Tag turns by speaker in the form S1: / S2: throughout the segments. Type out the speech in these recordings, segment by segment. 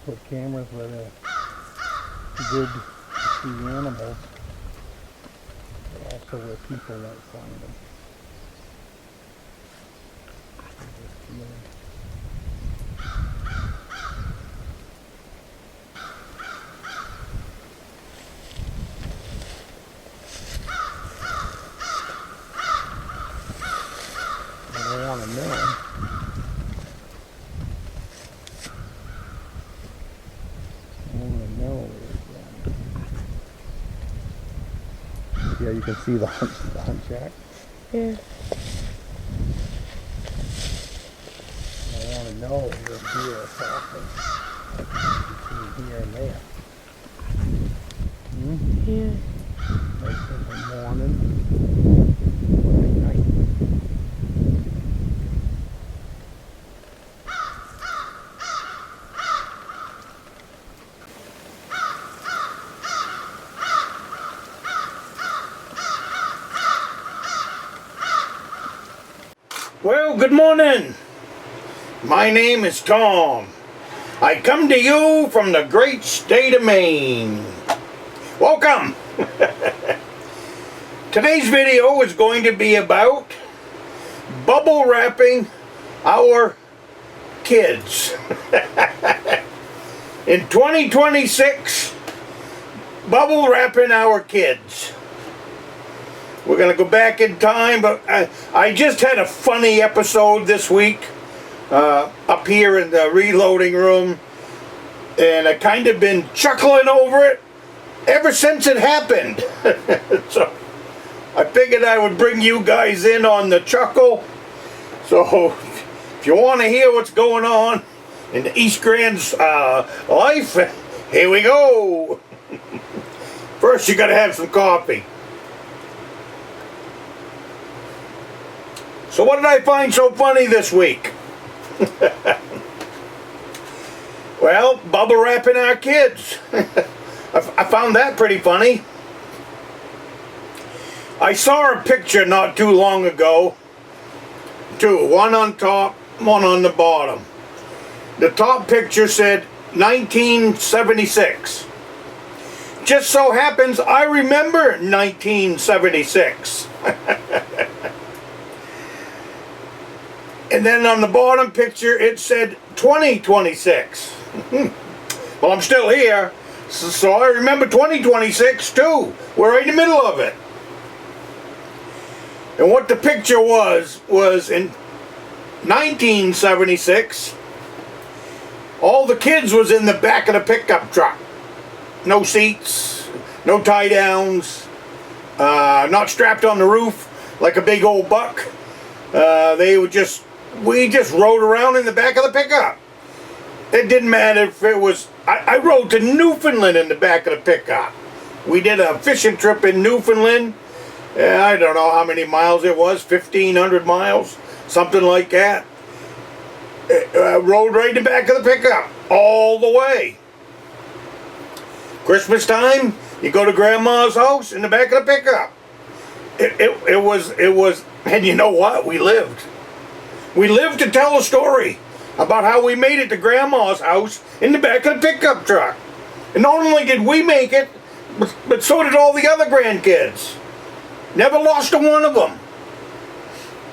S1: put cameras where they're good to see animals, but also where people might find them. I want to know. Yeah, you can see the hunt shack.
S2: Yeah.
S1: I want to know if you're here often. Between here and there.
S2: Yeah.
S1: Like in the morning or at night.
S3: Well, good morning. My name is Tom. I come to you from the great state of Maine. Welcome. Today's video is going to be about bubble wrapping our kids. In 2026, bubble wrapping our kids. We're going to go back in time, but I just had a funny episode this week up here in the reloading room, and I kind of been chuckling over it ever since it happened. So I figured I would bring you guys in on the chuckle. So if you want to hear what's going on in the East Grand's life, here we go. First, you got to have some coffee. So what did I find so funny this week? Well, bubble wrapping our kids. I found that pretty funny. I saw a picture not too long ago. Two, one on top, one on the bottom. The top picture said 1976. Just so happens I remember 1976. And then on the bottom picture it said 2026. Well, I'm still here, so I remember 2026 too. We're right in the middle of it. And what the picture was in 1976, all the kids was in the back of the pickup truck. No seats, no tie downs, not strapped on the roof like a big old buck. We just rode around in the back of the pickup. It didn't matter if it was, I rode to Newfoundland in the back of the pickup. We did a fishing trip in Newfoundland. I don't know how many miles it was, 1,500 miles, something like that. Rode right in the back of the pickup, all the way. Christmas time, you go to Grandma's house in the back of the pickup. It was, and you know what? We lived. We lived to tell a story about how we made it to Grandma's house in the back of the pickup truck. And not only did we make it, but so did all the other grandkids. Never lost a one of them.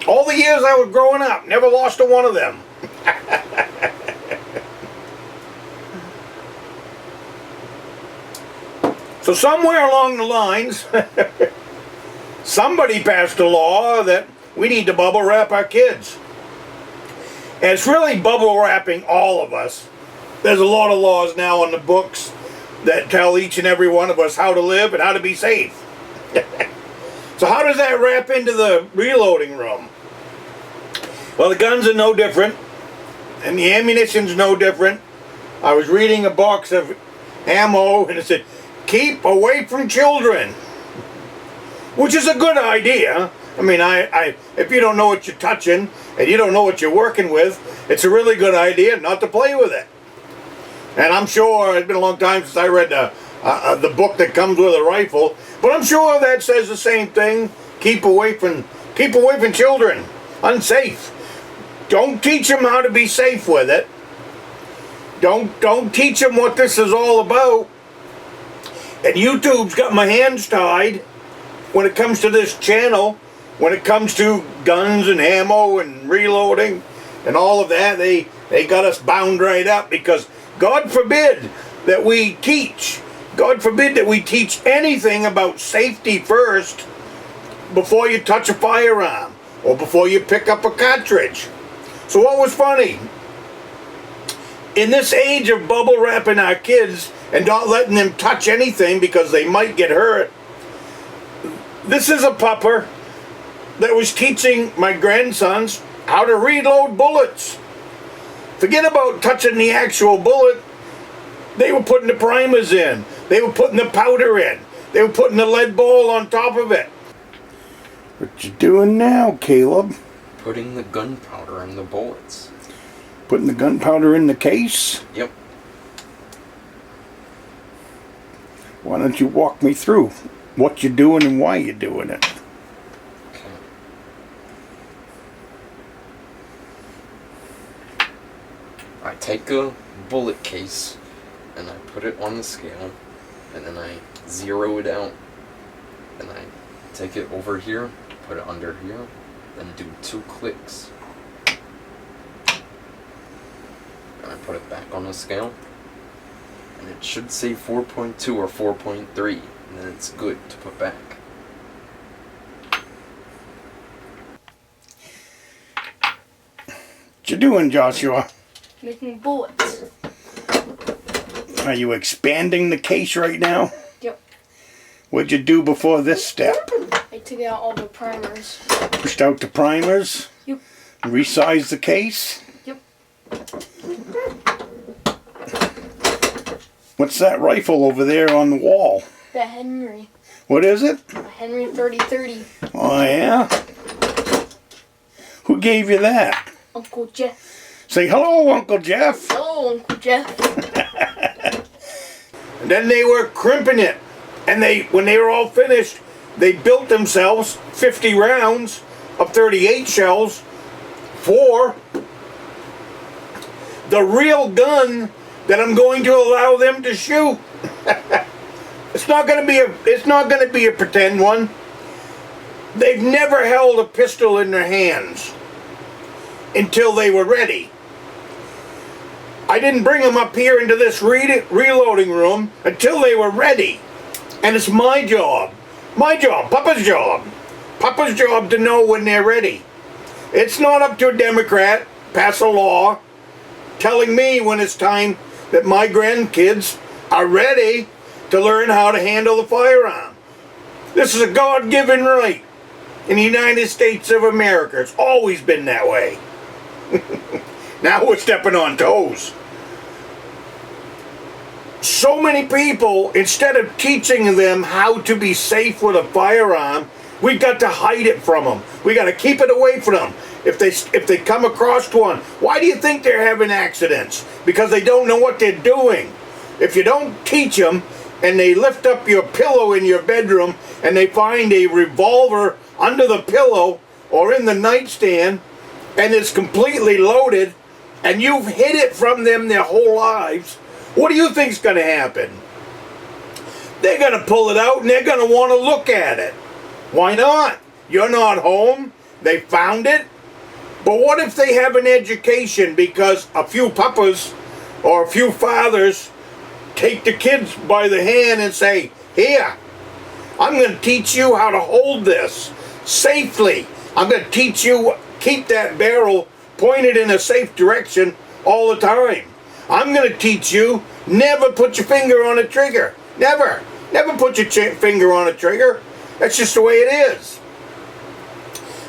S3: All the years I was growing up, never lost a one of them. So somewhere along the lines, somebody passed a law that we need to bubble wrap our kids. And it's really bubble wrapping all of us. There's a lot of laws now on the books that tell each and every one of us how to live and how to be safe. So how does that wrap into the reloading room? Well, the guns are no different, and the ammunition's no different. I was reading a box of ammo, and it said, keep away from children. Which is a good idea. I mean, if you don't know what you're touching, and you don't know what you're working with, it's a really good idea not to play with it. And I'm sure, it's been a long time since I read the book that comes with a rifle, but I'm sure that says the same thing. Keep away from children. Unsafe. Don't teach them how to be safe with it. Don't teach them what this is all about. And YouTube's got my hands tied when it comes to this channel. When it comes to guns and ammo and reloading and all of that, they got us bound right up, because God forbid that we teach. God forbid that we teach anything about safety first before you touch a firearm or before you pick up a cartridge. So what was funny? In this age of bubble wrapping our kids and not letting them touch anything because they might get hurt, this is a pupper that was teaching my grandsons how to reload bullets. Forget about touching the actual bullet. They were putting the primers in. They were putting the powder in. They were putting the lead ball on top of it. What you doing now, Caleb?
S4: Putting the gunpowder in the bullets.
S3: Putting the gunpowder in the case?
S4: Yep.
S3: Why don't you walk me through what you're doing and why you're doing it?
S4: I take a bullet case and I put it on the scale, and then I zero it out, and I take it over here, put it under here, then do 2 clicks, and I put it back on the scale, and it should say 4.2 or 4.3, and then it's good to put back.
S3: What you doing, Joshua?
S2: Making bullets.
S3: Are you expanding the case right now?
S2: Yep.
S3: What'd you do before this step?
S2: I took out all the primers.
S3: Pushed out the primers?
S2: Yep.
S3: Resized the case?
S2: Yep.
S3: What's that rifle over there on the wall?
S2: The Henry.
S3: What is it?
S2: A Henry 30-30.
S3: Oh, yeah? Who gave you that?
S2: Uncle Jeff.
S3: Say hello, Uncle Jeff.
S2: Hello, Uncle Jeff.
S3: And then they were crimping it. And when they were all finished, they built themselves 50 rounds of 38 shells for the real gun that I'm going to allow them to shoot. It's not going to be a pretend one. They've never held a pistol in their hands until they were ready. I didn't bring them up here into this reloading room until they were ready. And it's my job, Papa's job to know when they're ready. It's not up to a Democrat, pass a law, telling me when it's time that my grandkids are ready to learn how to handle the firearm. This is a God-given right in the United States of America. It's always been that way. Now we're stepping on toes. So many people, instead of teaching them how to be safe with a firearm, we've got to hide it from them. We got to keep it away from them. If they come across one, why do you think they're having accidents? Because they don't know what they're doing. If you don't teach them, and they lift up your pillow in your bedroom and they find a revolver under the pillow or in the nightstand and it's completely loaded and you've hid it from them their whole lives, what do you think's going to happen? They're going to pull it out and they're going to want to look at it. Why not? You're not home. They found it. But what if they have an education because a few papas or a few fathers take the kids by the hand and say, here, I'm going to teach you how to hold this safely. I'm going to teach you, keep that barrel pointed in a safe direction all the time. I'm going to teach you, never put your finger on a trigger. Never. Never put your finger on a trigger. That's just the way it is.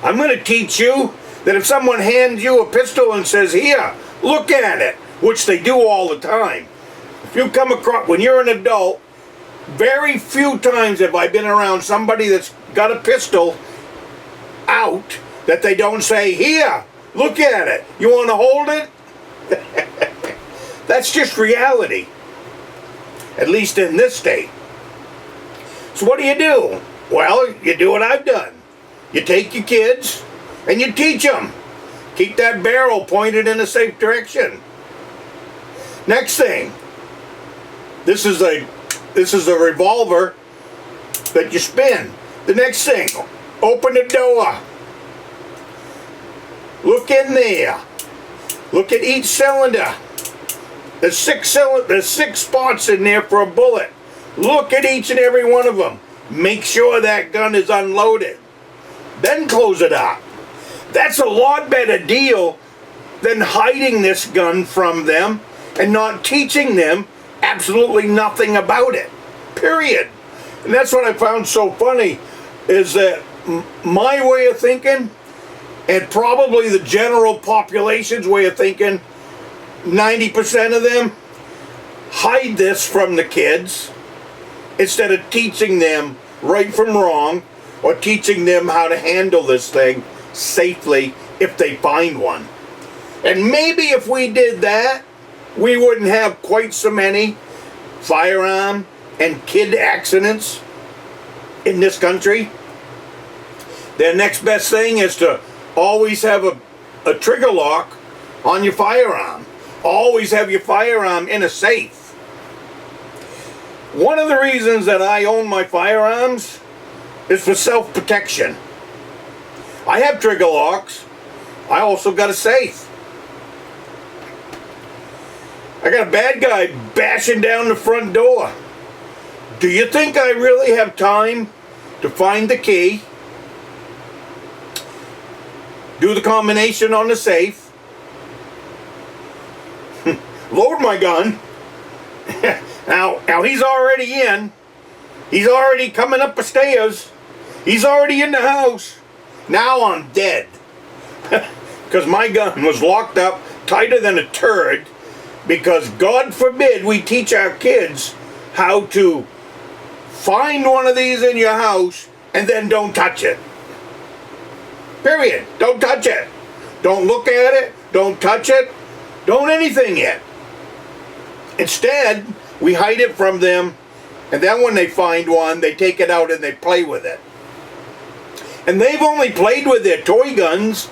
S3: I'm going to teach you that if someone hands you a pistol and says, here, look at it, which they do all the time. If you come across, when you're an adult, very few times have I been around somebody that's got a pistol out that they don't say, here, look at it. You want to hold it? That's just reality. At least in this state. So what do? Well, you do what I've done. You take your kids and you teach them. Keep that barrel pointed in a safe direction. Next thing, this is a revolver that you spin. The next thing, open the door. Look in there. Look at each cylinder. There's six spots in there for a bullet. Look at each and every one of them. Make sure that gun is unloaded. Then close it up. That's a lot better deal than hiding this gun from them and not teaching them absolutely nothing about it. Period. And that's what I found so funny, is that my way of thinking, and probably the general population's way of thinking, 90% of them hide this from the kids instead of teaching them right from wrong, or teaching them how to handle this thing safely if they find one. And maybe if we did that, we wouldn't have quite so many firearm and kid accidents in this country. The next best thing is to always have a trigger lock on your firearm. Always have your firearm in a safe. One of the reasons that I own my firearms is for self-protection. I have trigger locks. I also got a safe. I got a bad guy bashing down the front door. Do you think I really have time to find the key, do the combination on the safe, load my gun? Now he's already in. He's already coming up the stairs. He's already in the house. Now I'm dead. Because my gun was locked up tighter than a turd, because God forbid we teach our kids how to find one of these in your house and then don't touch it. Period. Don't touch it. Don't look at it. Don't touch it. Don't anything it. Instead, we hide it from them, and then when they find one, they take it out and they play with it. And they've only played with their toy guns.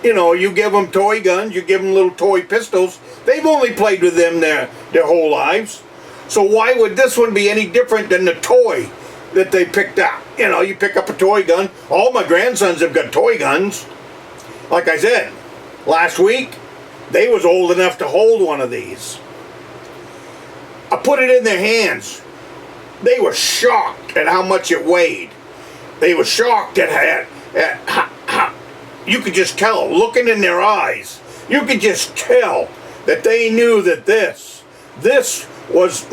S3: You know, you give them toy guns, you give them little toy pistols. They've only played with them their whole lives. So why would this one be any different than the toy that they picked up? You know, you pick up a toy gun. All my grandsons have got toy guns. Like I said, last week, they was old enough to hold one of these. I put it in their hands. They were shocked at how much it weighed. They were shocked at how you could just tell, looking in their eyes, you could just tell that they knew that this was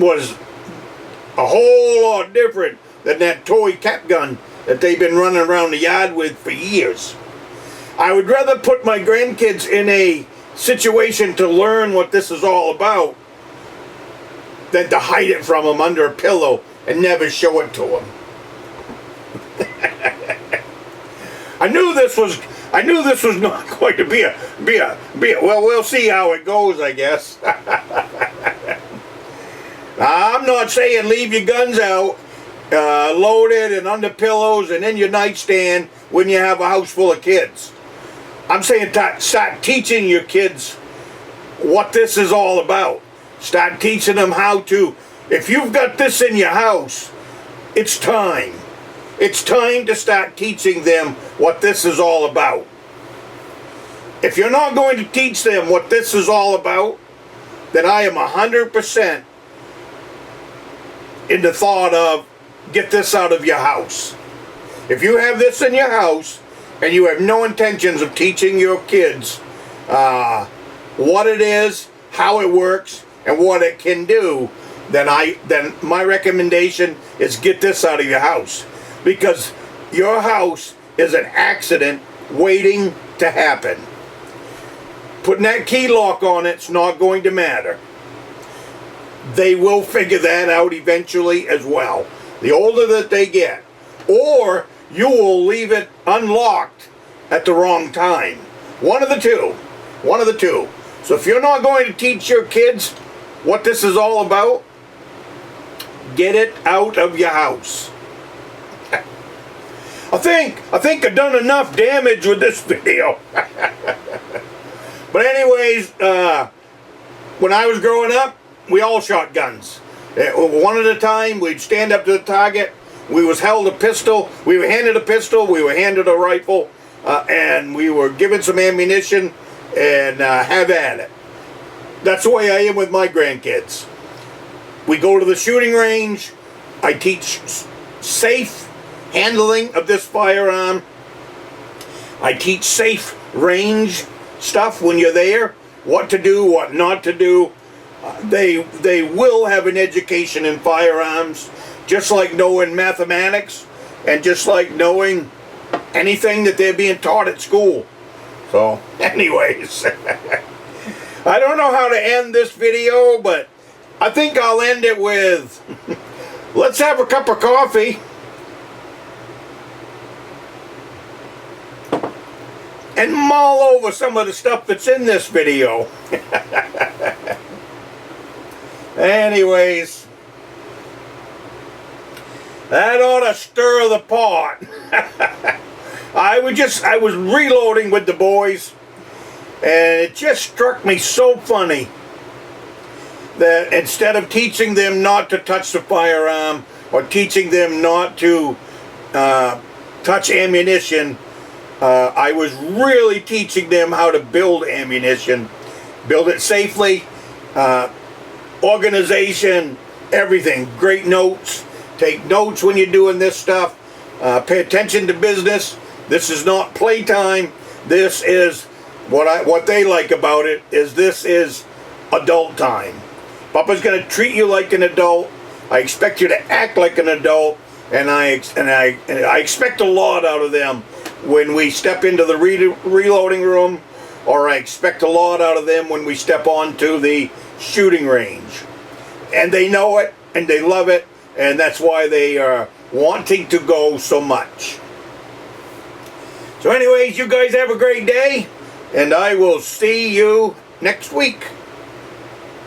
S3: a whole lot different than that toy cap gun that they've been running around the yard with for years. I would rather put my grandkids in a situation to learn what this is all about than to hide it from them under a pillow and never show it to them. I knew this was not going to be a well, we'll see how it goes, I guess. I'm not saying leave your guns out loaded and under pillows and in your nightstand when you have a house full of kids. I'm saying start teaching your kids what this is all about. Start teaching them how to, if you've got this in your house, it's time. It's time to start teaching them what this is all about. If you're not going to teach them what this is all about, then I am 100% in the thought of get this out of your house. If you have this in your house and you have no intentions of teaching your kids what it is, how it works, and what it can do, then my recommendation is get this out of your house. Because your house is an accident waiting to happen. Putting that key lock on it's not going to matter. They will figure that out eventually as well. The older that they get. Or you will leave it unlocked at the wrong time. One of the two. One of the two. So if you're not going to teach your kids what this is all about, get it out of your house. I think I've done enough damage with this video. But anyways, when I was growing up, we all shot guns. One at a time, we'd stand up to the target. We was held a pistol. We were handed a pistol. We were handed a rifle. And we were given some ammunition and have at it. That's the way I am with my grandkids. We go to the shooting range. I teach safe handling of this firearm. I teach safe range stuff when you're there. What to do, what not to do. They will have an education in firearms, just like knowing mathematics and just like knowing anything that they're being taught at school. So, anyways, I don't know how to end this video, but I think I'll end it with, let's have a cup of coffee and mull over some of the stuff that's in this video. Anyways, that ought to stir the pot. I was reloading with the boys, and it just struck me so funny that instead of teaching them not to touch the firearm or teaching them not to touch ammunition, I was really teaching them how to build ammunition, build it safely, organization, everything. Great notes. Take notes when you're doing this stuff. Pay attention to business. This is not playtime. This is what they like about it is this is adult time. Papa's going to treat you like an adult. I expect you to act like an adult, and I expect a lot out of them when we step into the reloading room, or I expect a lot out of them when we step onto the shooting range. And they know it, and they love it, and that's why they are wanting to go so much. So anyways, you guys have a great day, and I will see you next week.